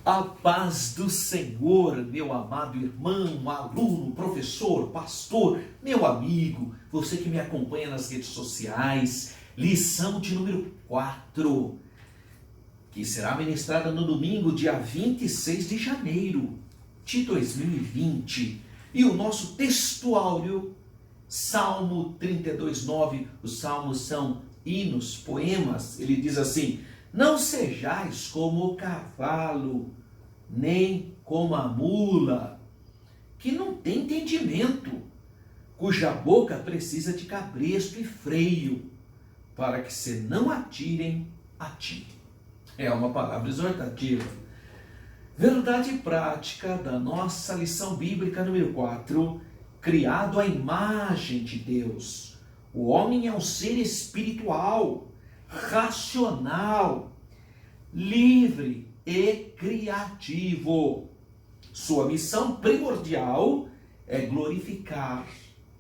A paz do Senhor, meu amado irmão, aluno, professor, pastor, meu amigo, você que me acompanha nas redes sociais, lição de número 4, que será ministrada no domingo, dia 26 de janeiro de 2020. E o nosso textuário, Salmo 32:9, os salmos são hinos, poemas, ele diz assim: não sejais como o cavalo, nem como a mula, que não tem entendimento, cuja boca precisa de cabresto e freio, para que se não atirem a ti. É uma palavra exortativa. Verdade prática da nossa lição bíblica número 4, criado à imagem de Deus. O homem é um ser espiritual, racional, livre e criativo. Sua missão primordial é glorificar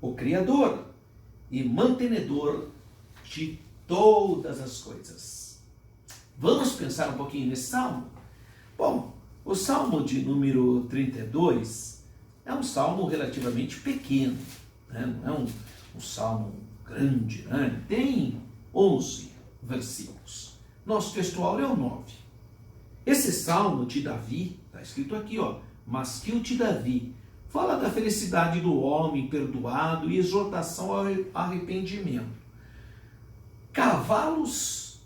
o Criador e mantenedor de todas as coisas. Vamos pensar um pouquinho nesse salmo? Bom, o salmo de número 32 é um salmo relativamente pequeno, né? Não é um salmo grande, né? Tem 11 versículos. Nosso textual é o 9. Esse salmo de Davi, está escrito aqui, mas que o de Davi, fala da felicidade do homem perdoado e exortação ao arrependimento. Cavalos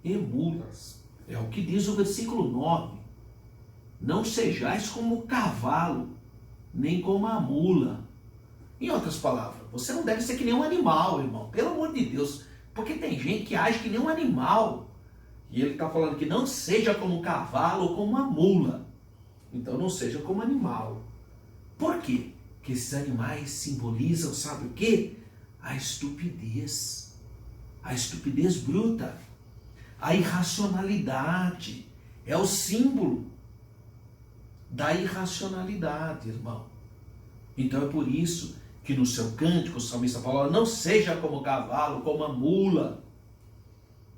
e mulas, é o que diz o versículo 9. Não sejais como o cavalo, nem como a mula. Em outras palavras, você não deve ser que nem um animal, irmão, pelo amor de Deus. Porque tem gente que age que nem um animal. E ele está falando que não seja como um cavalo ou como uma mula. Então não seja como animal. Por quê? Porque esses animais simbolizam, sabe o quê? A estupidez. A estupidez bruta. A irracionalidade. É o símbolo da irracionalidade, irmão. Então é por isso que no seu cântico o salmista fala: não seja como o cavalo, como a mula.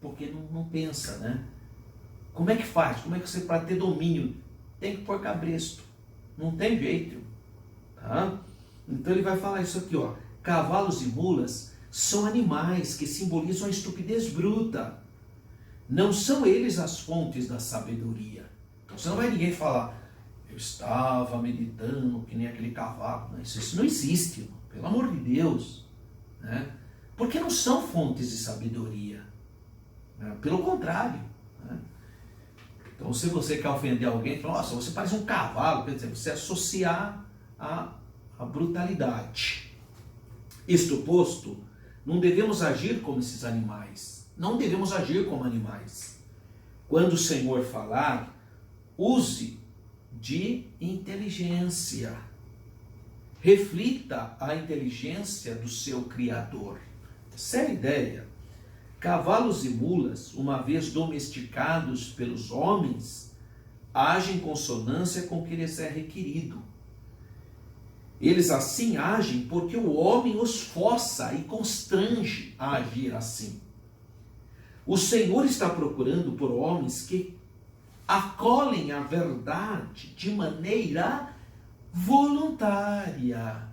Porque não pensa, né? Como é que faz? Como é que você, para ter domínio, tem que pôr cabresto? Não tem jeito, tá? Então ele vai falar isso aqui, cavalos e mulas são animais que simbolizam a estupidez bruta. Não são eles as fontes da sabedoria. Então você não vai ninguém falar: eu estava meditando que nem aquele cavalo. Isso não existe, irmão, pelo amor de Deus, né? Porque não são fontes de sabedoria. Pelo contrário, né? Então, se você quer ofender alguém, fala: nossa, você parece um cavalo, quer dizer, você associar a brutalidade. Isto posto, não devemos agir como esses animais. Não devemos agir como animais. Quando o Senhor falar, use de inteligência. Reflita a inteligência do seu Criador. Essa é a ideia. Cavalos e mulas, uma vez domesticados pelos homens, agem em consonância com o que lhes é requerido. Eles assim agem porque o homem os força e constrange a agir assim. O Senhor está procurando por homens que acolhem a verdade de maneira voluntária.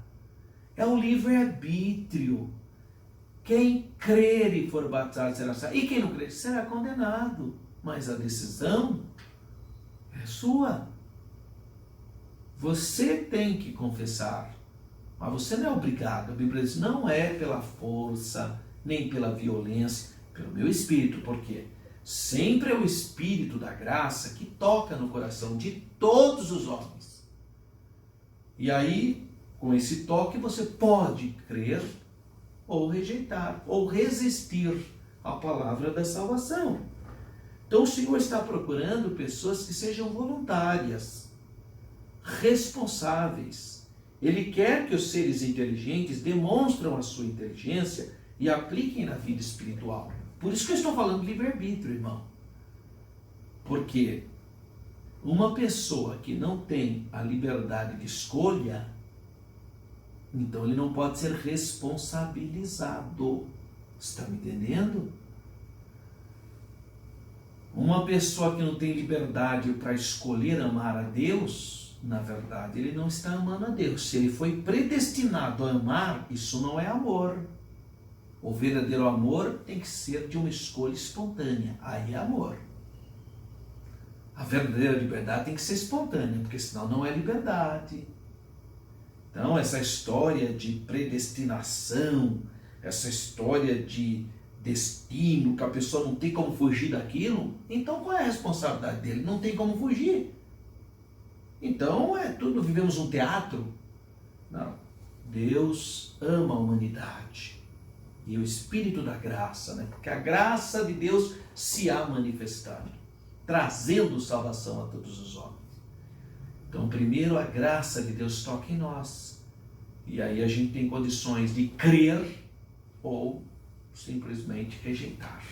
É o livre-arbítrio. Quem crer e for batizado será salvo, e quem não crer será condenado. Mas a decisão é sua. Você tem que confessar, mas você não é obrigado. A Bíblia diz: não é pela força, nem pela violência, pelo meu espírito. Por quê? Sempre é o Espírito da graça que toca no coração de todos os homens. E aí, com esse toque, você pode crer ou rejeitar, ou resistir à palavra da salvação. Então o Senhor está procurando pessoas que sejam voluntárias, responsáveis. Ele quer que os seres inteligentes demonstrem a sua inteligência e apliquem na vida espiritual. Por isso que eu estou falando de livre-arbítrio, irmão. Porque uma pessoa que não tem a liberdade de escolha, então ele não pode ser responsabilizado. Está me entendendo? Uma pessoa que não tem liberdade para escolher amar a Deus, na verdade, ele não está amando a Deus. Se ele foi predestinado a amar, isso não é amor. O verdadeiro amor tem que ser de uma escolha espontânea. Aí é amor. A verdadeira liberdade tem que ser espontânea, porque senão não é liberdade. Então, essa história de predestinação, essa história de destino, que a pessoa não tem como fugir daquilo, então qual é a responsabilidade dele? Não tem como fugir. Então, vivemos um teatro? Não. Deus ama a humanidade. E o Espírito da graça, né? Porque a graça de Deus se há manifestado, trazendo salvação a todos os homens. Então, primeiro a graça de Deus toca em nós. E aí a gente tem condições de crer ou simplesmente rejeitar.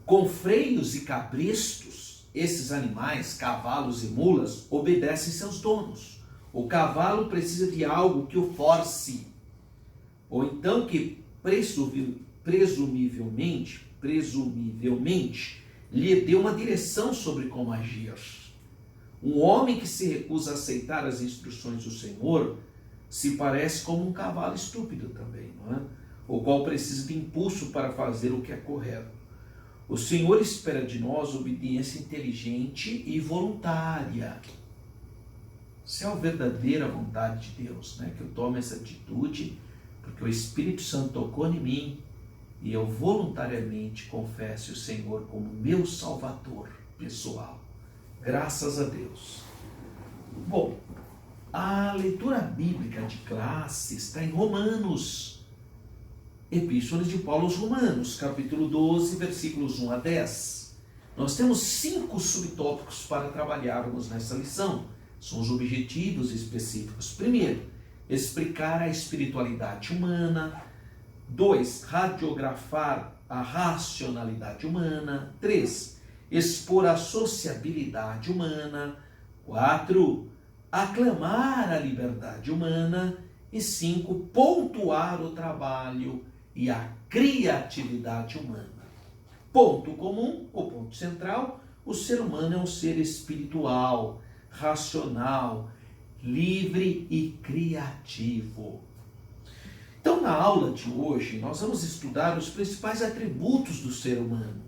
Com freios e cabrestos, esses animais, cavalos e mulas, obedecem seus donos. O cavalo precisa de algo que o force, ou então que presumivelmente lhe dê uma direção sobre como agir. Um homem que se recusa a aceitar as instruções do Senhor se parece como um cavalo estúpido também, não é? O qual precisa de impulso para fazer o que é correto. O Senhor espera de nós obediência inteligente e voluntária. Se é a verdadeira vontade de Deus, né? Que eu tome essa atitude, porque o Espírito Santo tocou em mim e eu voluntariamente confesso o Senhor como meu Salvador pessoal. Graças a Deus. Bom, a leitura bíblica de classe está em Romanos. Epístola de Paulo aos Romanos, capítulo 12, versículos 1 a 10. Nós temos 5 subtópicos para trabalharmos nessa lição. São os objetivos específicos. Primeiro, explicar a espiritualidade humana. 2, radiografar a racionalidade humana. 3, expor a sociabilidade humana. 4, aclamar a liberdade humana. E 5, pontuar o trabalho e a criatividade humana. Ponto comum, ou ponto central, o ser humano é um ser espiritual, racional, livre e criativo. Então, na aula de hoje, nós vamos estudar os principais atributos do ser humano.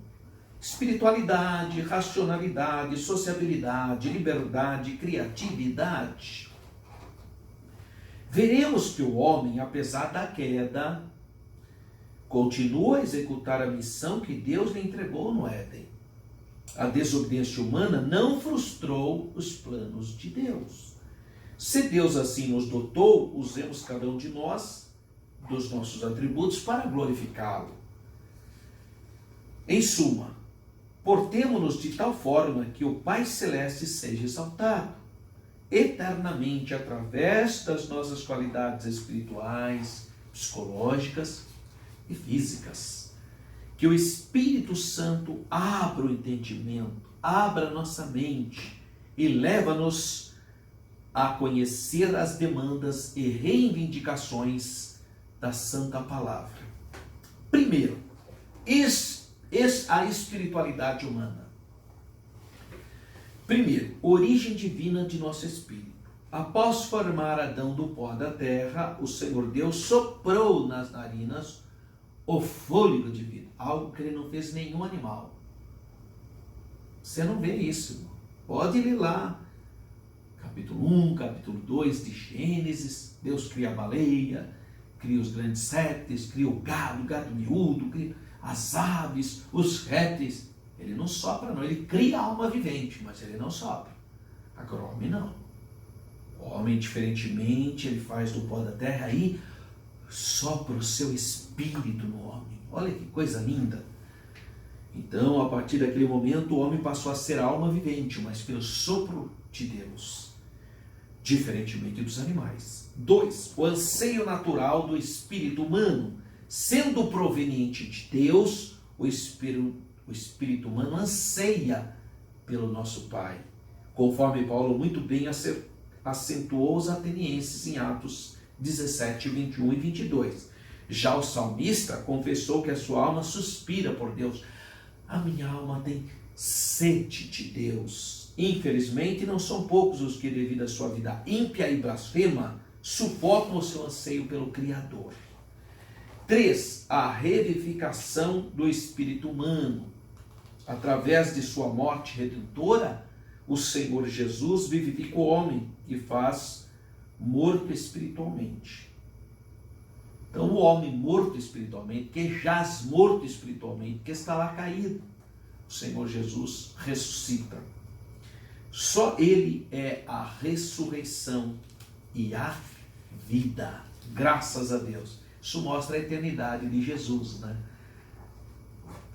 Espiritualidade, racionalidade, sociabilidade, liberdade, criatividade. Veremos que o homem, apesar da queda, continua a executar a missão que Deus lhe entregou no Éden. A desobediência humana não frustrou os planos de Deus. Se Deus assim nos dotou, usemos cada um de nós, dos nossos atributos, para glorificá-lo. Em suma, portemo-nos de tal forma que o Pai Celeste seja exaltado eternamente através das nossas qualidades espirituais, psicológicas e físicas. Que o Espírito Santo abra o entendimento, abra nossa mente e leva-nos a conhecer as demandas e reivindicações da Santa Palavra. Primeiro, a espiritualidade humana. Primeiro, origem divina de nosso espírito. Após formar Adão do pó da terra, o Senhor Deus soprou nas narinas o fôlego de vida, algo que ele não fez nenhum animal. Você não vê isso, irmão. Pode ler lá, capítulo 1, capítulo 2 de Gênesis. Deus cria a baleia, cria os grandes répteis, cria o gado miúdo, cria as aves, os répteis. Ele não sopra não, ele cria a alma vivente, mas ele não sopra. Agora o homem não. O homem, diferentemente, ele faz do pó da terra aí, sopra o seu espírito no homem. Olha que coisa linda. Então, a partir daquele momento, o homem passou a ser a alma vivente, mas pelo sopro de Deus, diferentemente dos animais. 2. O anseio natural do espírito humano, sendo proveniente de Deus, o espírito humano anseia pelo nosso Pai, conforme Paulo muito bem acentuou os atenienses em Atos 17, 21 e 22. Já o salmista confessou que a sua alma suspira por Deus, A minha alma tem sede de Deus. Infelizmente, não são poucos os que, devido à sua vida ímpia e blasfema, sufocam o seu anseio pelo Criador. 3. A revivificação do espírito humano. Através de sua morte redentora, o Senhor Jesus vivifica o homem e faz morto espiritualmente. Então, o homem morto espiritualmente, que jaz morto espiritualmente, que está lá caído, o Senhor Jesus ressuscita. Só Ele é a ressurreição e a vida. Graças a Deus. Isso mostra a eternidade de Jesus, né?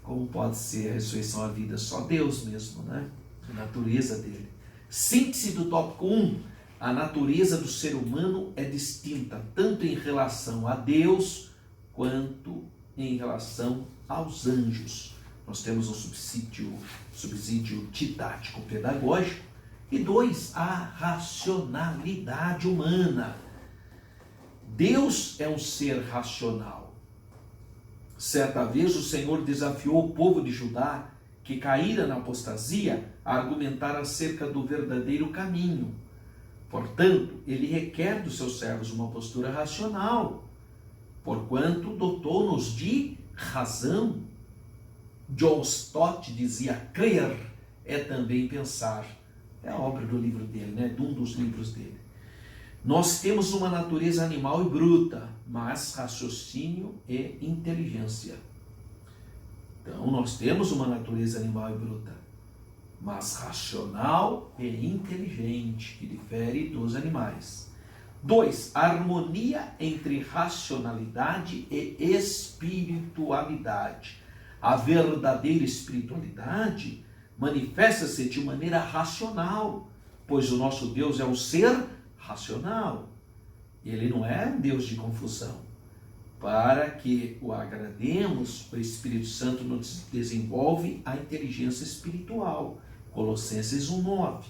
Como pode ser a ressurreição e a vida? Só Deus mesmo, né? A natureza dele. Síntese do tópico 1. A natureza do ser humano é distinta, tanto em relação a Deus, quanto em relação aos anjos. Nós temos um subsídio didático pedagógico. E 2, a racionalidade humana. Deus é um ser racional. Certa vez o Senhor desafiou o povo de Judá, que caíra na apostasia, a argumentar acerca do verdadeiro caminho. Portanto, ele requer dos seus servos uma postura racional, porquanto dotou-nos de razão. John Stott dizia: crer é também pensar. É a obra do livro dele, né? De um dos livros dele. Nós temos uma natureza animal e bruta, mas raciocínio e inteligência. Então, nós temos uma natureza animal e bruta, mas racional e inteligente, que difere dos animais. 2. Harmonia entre racionalidade e espiritualidade. A verdadeira espiritualidade manifesta-se de maneira racional, pois o nosso Deus é um ser racional. Ele não é um Deus de confusão. Para que o agrademos, o Espírito Santo nos desenvolve a inteligência espiritual. Colossenses 1:9.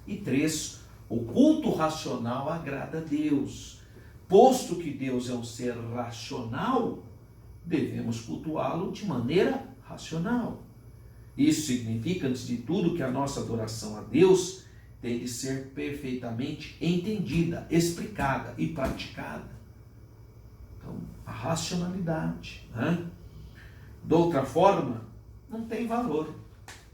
E 3. O culto racional agrada a Deus. Posto que Deus é um ser racional, devemos cultuá-lo de maneira racional. Isso significa, antes de tudo, que a nossa adoração a Deus tem de ser perfeitamente entendida, explicada e praticada. Então, a racionalidade, né? De outra forma, não tem valor.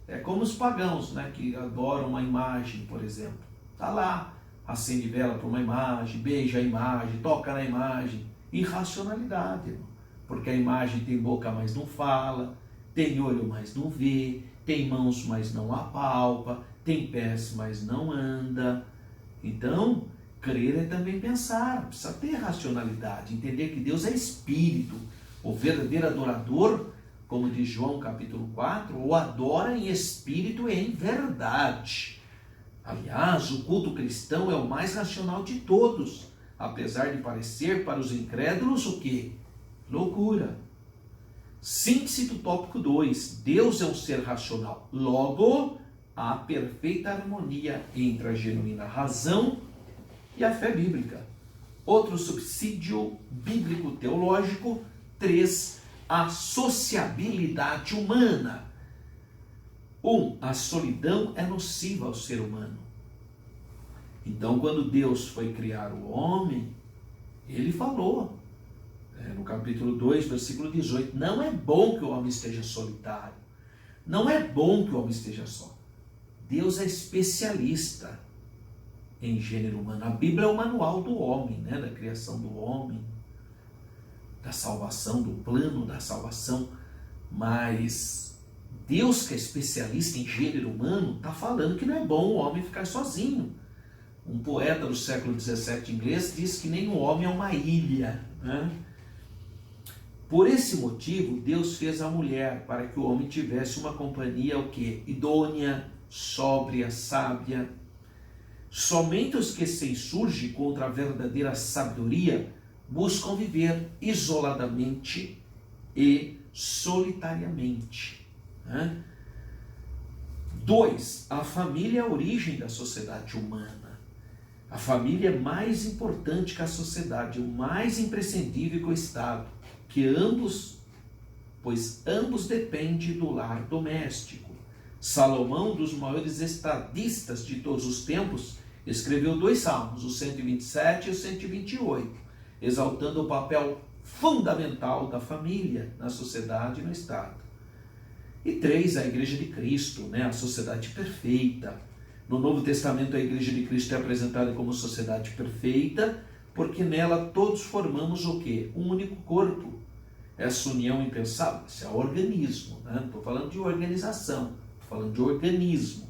É como os pagãos, né, que adoram uma imagem, por exemplo. Está lá, acende vela para uma imagem, beija a imagem, toca na imagem. Irracionalidade, irmão. Porque a imagem tem boca, mas não fala, tem olho, mas não vê, tem mãos, mas não apalpa, tem pés, mas não anda. Então, crer é também pensar, precisa ter racionalidade, entender que Deus é espírito. O verdadeiro adorador, como diz João capítulo 4, o adora em espírito e em verdade. Aliás, o culto cristão é o mais racional de todos, apesar de parecer para os incrédulos o quê? Loucura. Síntese do tópico 2. Deus é um ser racional. Logo, há perfeita harmonia entre a genuína razão e a fé bíblica. Outro subsídio bíblico-teológico. 3. A sociabilidade humana. 1. A solidão é nociva ao ser humano. Então, quando Deus foi criar o homem, ele falou, no capítulo 2, versículo 18, não é bom que o homem esteja solitário. Não é bom que o homem esteja só. Deus é especialista em gênero humano. A Bíblia é o manual do homem, né? Da criação do homem, da salvação, do plano da salvação. Mas Deus, que é especialista em gênero humano, está falando que não é bom o homem ficar sozinho. Um poeta do século XVII inglês diz que nem o homem é uma ilha, né? Por esse motivo, Deus fez a mulher para que o homem tivesse uma companhia o quê? Idônea, sóbria, sábia. Somente os que se insurgem contra a verdadeira sabedoria buscam viver isoladamente e solitariamente. 2. A família é a origem da sociedade humana. A família é mais importante que a sociedade, o mais imprescindível que o Estado, que ambos pois ambos dependem do lar doméstico. Salomão, dos maiores estadistas de todos os tempos, escreveu 2 salmos, o 127 e o 128, exaltando o papel fundamental da família na sociedade e no Estado. E 3, a Igreja de Cristo, a sociedade perfeita. No Novo Testamento, a Igreja de Cristo é apresentada como sociedade perfeita, porque nela todos formamos o quê? Um único corpo. Essa união impensável, isso é organismo, não estou falando de organização, estou falando de organismo.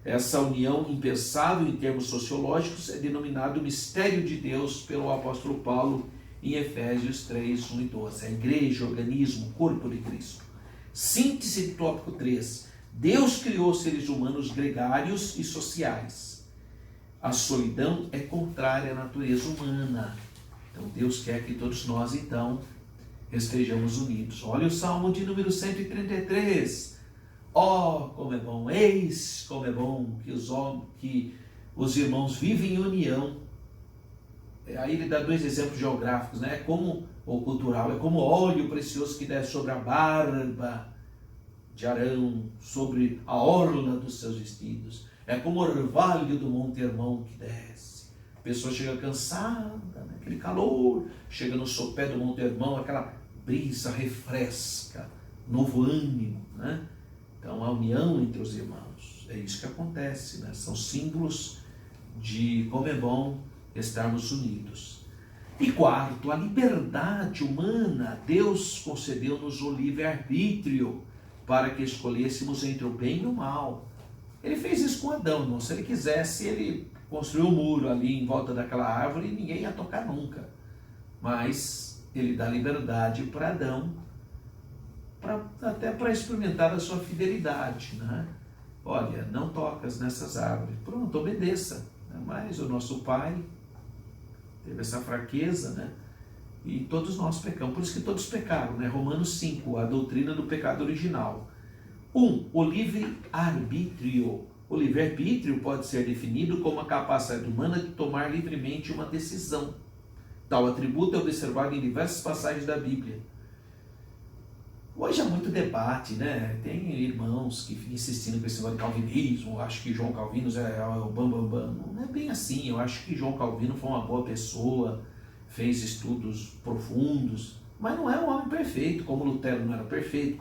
Essa união impensável em termos sociológicos é denominado mistério de Deus pelo apóstolo Paulo em Efésios 3, 1 e 12. A igreja, organismo, corpo de Cristo. Síntese do tópico 3. Deus criou seres humanos gregários e sociais. A solidão é contrária à natureza humana. Então Deus quer que todos nós, estejamos unidos. Olha o Salmo de número 133. Como é bom, eis como é bom que os irmãos vivem em união. Aí ele dá 2 exemplos geográficos, ou cultural, é como óleo precioso que desce sobre a barba de Arão, sobre a orla dos seus vestidos. É como o orvalho do Monte Hermon que desce. A pessoa chega cansada, aquele calor, chega no sopé do Monte Hermon, aquela brisa refresca, novo ânimo, Então, a união entre os irmãos, é isso que acontece, São símbolos de como é bom estarmos unidos. E 4, a liberdade humana. Deus concedeu-nos o livre-arbítrio para que escolhêssemos entre o bem e o mal. Ele fez isso com Adão, irmão. Se ele quisesse, ele construiu um muro ali em volta daquela árvore e ninguém ia tocar nunca. Mas ele dá liberdade para Adão, até para experimentar a sua fidelidade, Olha, não tocas nessas árvores. Pronto, obedeça. Mas o nosso pai teve essa fraqueza, E todos nós pecamos. Por isso que todos pecaram, Romanos 5, a doutrina do pecado original. 1, o livre-arbítrio. O livre-arbítrio pode ser definido como a capacidade humana de tomar livremente uma decisão. Tal atributo é observado em diversas passagens da Bíblia. Hoje há muito debate, Tem irmãos que ficam insistindo com esse negócio de calvinismo, acho que João Calvino é o bambambam. Não é bem assim. Eu acho que João Calvino foi uma boa pessoa, fez estudos profundos, mas não é um homem perfeito, como Lutero não era perfeito,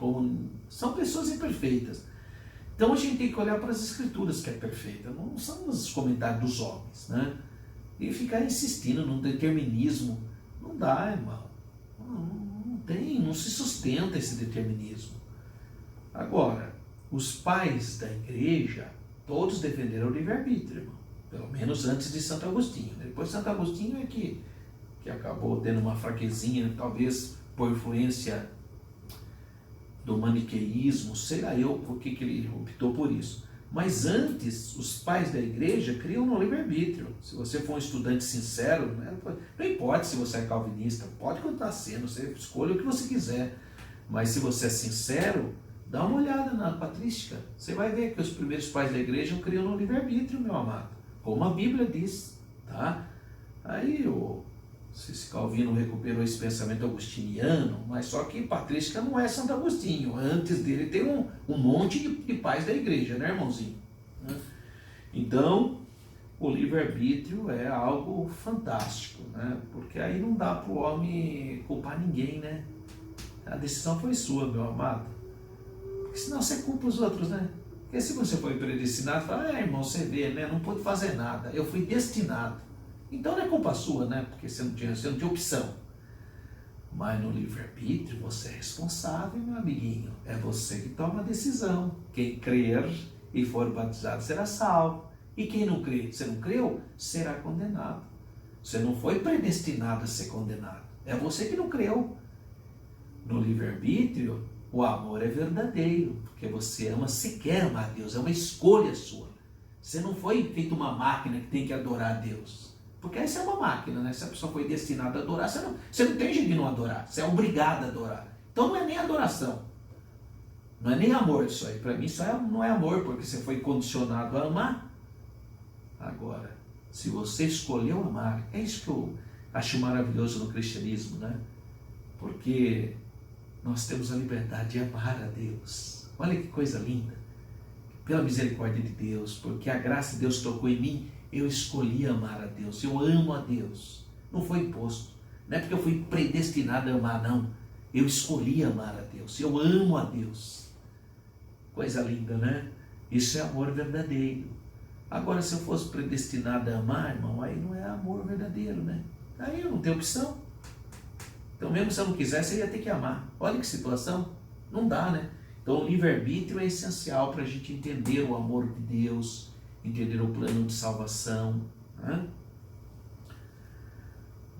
são pessoas imperfeitas. Então a gente tem que olhar para as Escrituras, que é perfeita, não são os comentários dos homens, E ficar insistindo num determinismo, não dá, irmão. Não se sustenta esse determinismo. Agora, os pais da igreja, todos defenderam o livre-arbítrio, irmão. Pelo menos antes de Santo Agostinho. Depois de Santo Agostinho é que acabou tendo uma fraquezinha, talvez por influência do maniqueísmo, sei lá eu por que ele optou por isso. Mas antes, os pais da igreja criam no livre-arbítrio. Se você for um estudante sincero, não importa se você é calvinista, pode continuar sendo, você escolha o que você quiser. Mas se você é sincero, dá uma olhada na patrística. Você vai ver que os primeiros pais da igreja criam no livre-arbítrio, meu amado. Como a Bíblia diz, Aí se Calvino recuperou esse pensamento agostiniano, mas só que patrística não é Santo Agostinho. Antes dele tem um monte de pais da igreja, irmãozinho? Então, o livre-arbítrio é algo fantástico, Porque aí não dá para o homem culpar ninguém, A decisão foi sua, meu amado. Porque senão você culpa os outros, Porque se você foi predestinado, fala, irmão, você vê, não pude fazer nada, eu fui destinado. Então não é culpa sua, Porque você não tinha opção. Mas no livre-arbítrio você é responsável, meu amiguinho. É você que toma a decisão. Quem crer e for batizado será salvo. E quem não crê, você não creu, será condenado. Você não foi predestinado a ser condenado. É você que não creu. No livre-arbítrio, o amor é verdadeiro. Porque você ama, se quer amar a Deus. É uma escolha sua. Você não foi feito uma máquina que tem que adorar a Deus. Porque essa é uma máquina, Se a pessoa foi destinada a adorar, você não tem jeito de não adorar. Você é obrigado a adorar. Então não é nem adoração. Não é nem amor isso aí. Para mim isso não é amor, porque você foi condicionado a amar. Agora, se você escolheu amar, é isso que eu acho maravilhoso no cristianismo, Porque nós temos a liberdade de amar a Deus. Olha que coisa linda. Pela misericórdia de Deus, porque a graça de Deus tocou em mim, eu escolhi amar a Deus. Eu amo a Deus. Não foi imposto. Não é porque eu fui predestinado a amar, não. Eu escolhi amar a Deus. Eu amo a Deus. Coisa linda, né? Isso é amor verdadeiro. Agora, se eu fosse predestinado a amar, irmão, aí não é amor verdadeiro, né? Aí eu não tenho opção. Então, mesmo se eu não quisesse, eu ia ter que amar. Olha que situação. Não dá, né? Então, o livre-arbítrio é essencial para a gente entender o amor de Deus, entender o plano de salvação. Né?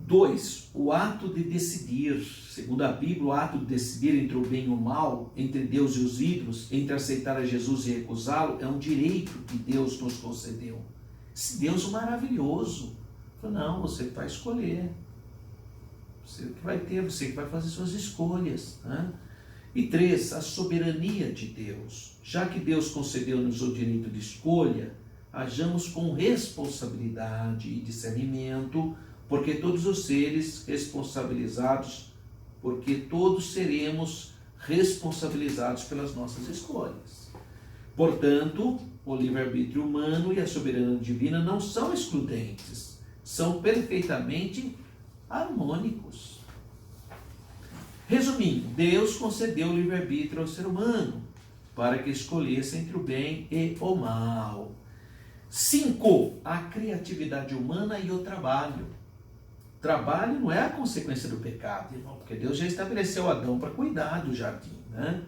2. O ato de decidir. Segundo a Bíblia, o ato de decidir entre o bem e o mal, entre Deus e os ídolos, entre aceitar a Jesus e recusá-lo, é um direito que Deus nos concedeu. Esse Deus maravilhoso. Falou, não, você vai escolher. Você que vai ter, você que vai fazer suas escolhas. Né? E 3, a soberania de Deus. Já que Deus concedeu-nos o direito de escolha, hajamos com responsabilidade e discernimento, porque todos os seres responsabilizados, porque todos seremos responsabilizados pelas nossas escolhas. Portanto, o livre-arbítrio humano e a soberania divina não são excludentes, são perfeitamente harmônicos. Resumindo, Deus concedeu o livre-arbítrio ao ser humano para que escolhesse entre o bem e o mal. 5. A criatividade humana e o trabalho. Trabalho não é a consequência do pecado, irmão, porque Deus já estabeleceu Adão para cuidar do jardim, né?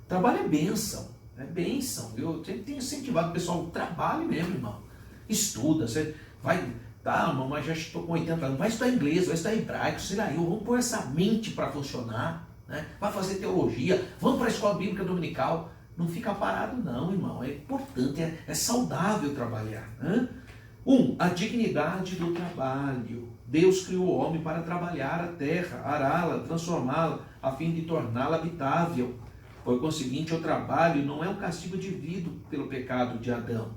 Trabalho é bênção, é bênção. Eu tenho incentivado o pessoal, trabalhe mesmo, irmão. Estuda, você vai... Tá, mas já estou com 80 anos, vai estudar inglês, vai estudar hebraico, sei lá, vamos pôr essa mente para funcionar, né? Vai fazer teologia, vamos para a escola bíblica dominical. Não fica parado não, irmão, é importante, é saudável trabalhar. Né? 1. A dignidade do trabalho. Deus criou o homem para trabalhar a terra, ará-la, transformá-la, a fim de torná-la habitável. Por conseguinte, o trabalho não é um castigo devido pelo pecado de Adão,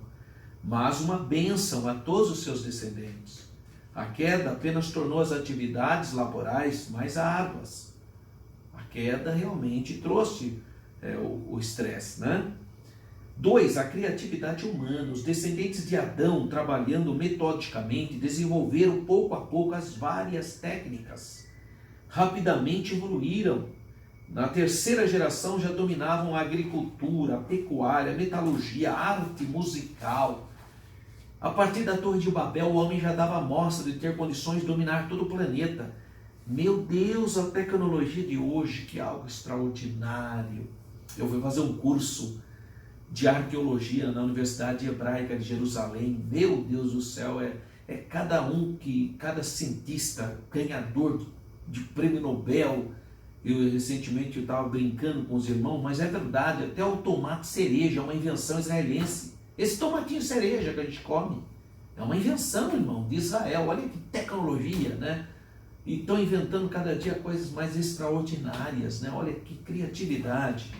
mas uma bênção a todos os seus descendentes. A queda apenas tornou as atividades laborais mais árduas. A queda realmente trouxe o estresse, né? 2. A criatividade humana. Os descendentes de Adão, trabalhando metodicamente, desenvolveram pouco a pouco as várias técnicas. Rapidamente evoluíram. Na terceira geração já dominavam a agricultura, a pecuária, a metalurgia, a arte musical. A partir da Torre de Babel, o homem já dava mostra de ter condições de dominar todo o planeta. Meu Deus, a tecnologia de hoje, que é algo extraordinário. Eu fui fazer um curso de arqueologia na Universidade Hebraica de Jerusalém. Meu Deus do céu, é cada cientista ganhador de prêmio Nobel. Recentemente eu estava brincando com os irmãos, mas é verdade, até o tomate cereja é uma invenção israelense. Esse tomatinho cereja que a gente come é uma invenção, irmão, de Israel. Olha que tecnologia, né? E estão inventando cada dia coisas mais extraordinárias, né? Olha que criatividade.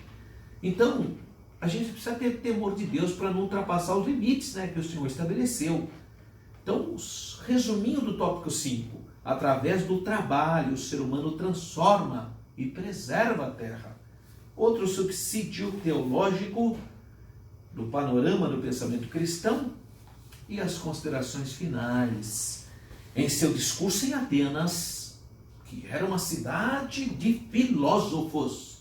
Então, a gente precisa ter temor de Deus para não ultrapassar os limites, né, que o Senhor estabeleceu. Então, resumindo do tópico 5, através do trabalho, o ser humano transforma e preserva a terra. Outro subsídio teológico do panorama do pensamento cristão e as considerações finais. Em seu discurso em Atenas, que era uma cidade de filósofos,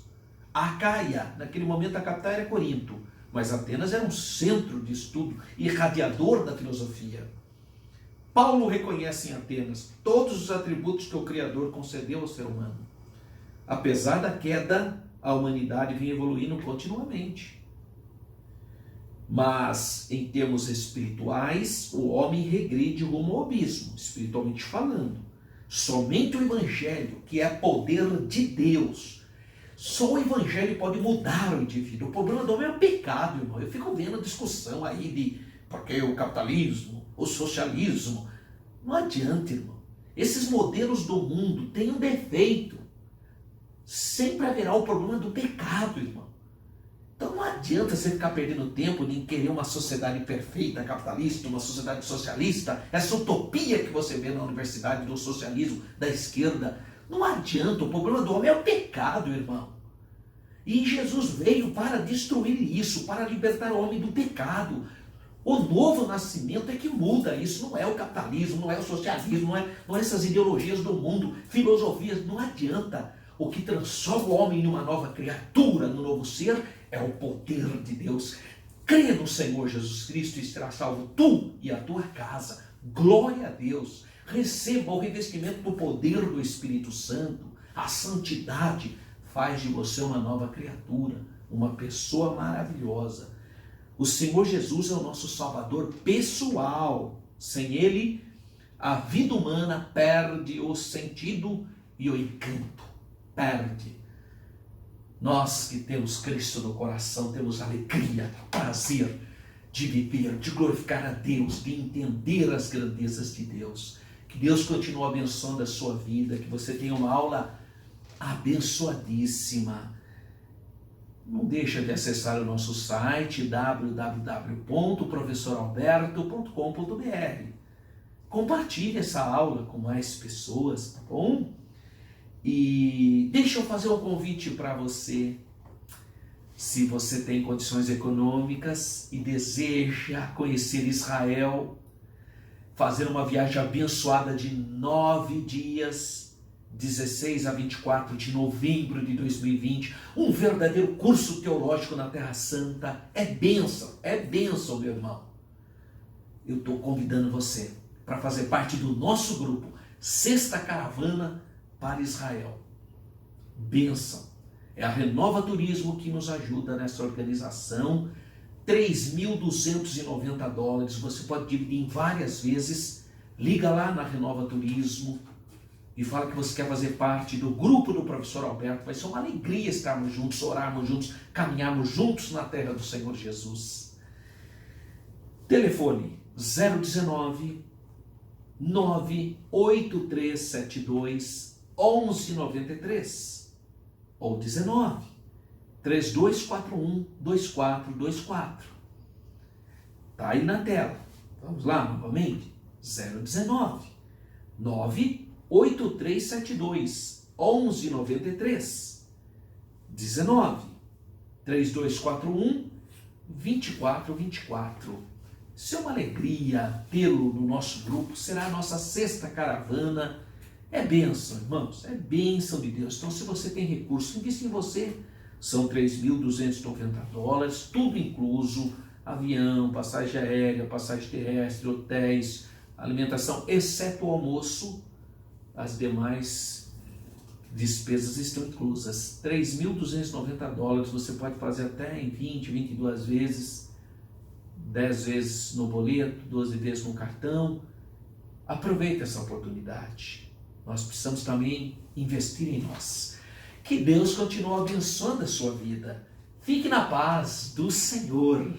Acaia, naquele momento a capital era Corinto, mas Atenas era um centro de estudo irradiador da filosofia. Paulo reconhece em Atenas todos os atributos que o Criador concedeu ao ser humano. Apesar da queda, a humanidade vinha evoluindo continuamente. Mas, em termos espirituais, o homem regride rumo ao abismo, espiritualmente falando. Somente o Evangelho, que é poder de Deus, só o Evangelho pode mudar o indivíduo. O problema do homem é o pecado, irmão. Eu fico vendo a discussão aí de porque o capitalismo, o socialismo. Não adianta, irmão. Esses modelos do mundo têm um defeito. Sempre haverá o problema do pecado, irmão. Então não adianta você ficar perdendo tempo em querer uma sociedade perfeita, capitalista, uma sociedade socialista, essa utopia que você vê na universidade do socialismo, da esquerda. Não adianta, o problema do homem é o pecado, irmão. E Jesus veio para destruir isso, para libertar o homem do pecado. O novo nascimento é que muda isso, não é o capitalismo, não é o socialismo, não é essas ideologias do mundo, filosofias, não adianta. O que transforma o homem em uma nova criatura, no novo ser, é o poder de Deus. Crê no Senhor Jesus Cristo e será salvo tu e a tua casa. Glória a Deus. Receba o revestimento do poder do Espírito Santo. A santidade faz de você uma nova criatura, uma pessoa maravilhosa. O Senhor Jesus é o nosso Salvador pessoal. Sem Ele, a vida humana perde o sentido e o encanto. Perde. Nós que temos Cristo no coração, temos alegria, prazer de viver, de glorificar a Deus, de entender as grandezas de Deus. Que Deus continue abençoando a sua vida, que você tenha uma aula abençoadíssima. Não deixa de acessar o nosso site www.professoralberto.com.br. Compartilhe essa aula com mais pessoas, tá bom? E deixa eu fazer um convite para você. Se você tem condições econômicas e deseja conhecer Israel, fazer uma viagem abençoada de 9 dias, 16 a 24 de novembro de 2020, um verdadeiro curso teológico na Terra Santa, é bênção, meu irmão. Eu estou convidando você para fazer parte do nosso grupo, Sexta Caravana para Israel. Bênção. É a Renova Turismo que nos ajuda nessa organização. $3.290. Você pode dividir em várias vezes. Liga lá na Renova Turismo e fala que você quer fazer parte do grupo do professor Alberto. Vai ser uma alegria estarmos juntos, orarmos juntos, caminharmos juntos na terra do Senhor Jesus. Telefone 019 98372 1193 ou 19 3241 2424. Tá aí na tela. Vamos lá novamente. 019 98372 1193 19 3241 2424. Isso é uma alegria tê-lo no nosso grupo. Será a nossa sexta caravana. É bênção, irmãos, é bênção de Deus. Então, se você tem recurso, invista em você. São $3.290, tudo incluso: avião, passagem aérea, passagem terrestre, hotéis, alimentação, exceto o almoço. As demais despesas estão inclusas. $3.290, você pode fazer até em 20, 22 vezes, 10 vezes no boleto, 12 vezes no cartão. Aproveite essa oportunidade. Nós precisamos também investir em nós. Que Deus continue abençoando a sua vida. Fique na paz do Senhor.